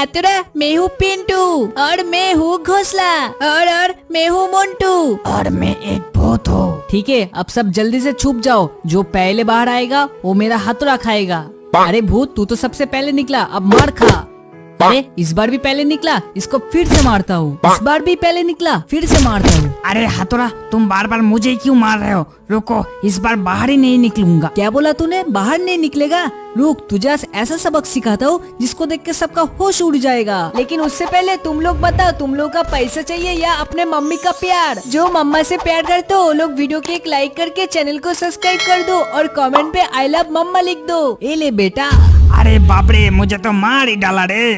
हाथुरा, मैं हूँ पिंटू और मैं हूँ घोंसला और मैं हूँ मोंटू और मैं एक भूत हूँ। ठीक है, अब सब जल्दी से छुप जाओ। जो पहले बाहर आएगा वो मेरा हथौड़ा खाएगा। अरे भूत, तू तो सबसे पहले निकला, अब मार खा। अरे इस बार भी पहले निकला, इसको फिर से मारता हूँ। इस बार भी पहले निकला, फिर से मारता हूँ। अरे हथौड़ा, तुम बार बार मुझे क्यों मार रहे हो? रुको, इस बार बाहर ही नहीं निकलूंगा। क्या बोला तूने? बाहर नहीं निकलेगा? रुक, तुझे ऐसा सबक सिखाता हूँ जिसको देख के सबका होश उड़ जाएगा। लेकिन उससे पहले तुम लोग बताओ, तुम लोग का पैसा चाहिए या अपने मम्मी का प्यार? जो मम्मा से प्यार करते हो वो लोग वीडियो के एक लाइक करके चैनल को सब्सक्राइब कर दो और कमेंट पे आई लव मम्मा लिख दो। ए ले बेटा। अरे बाप रे, मुझे तो मार ही डाला रे।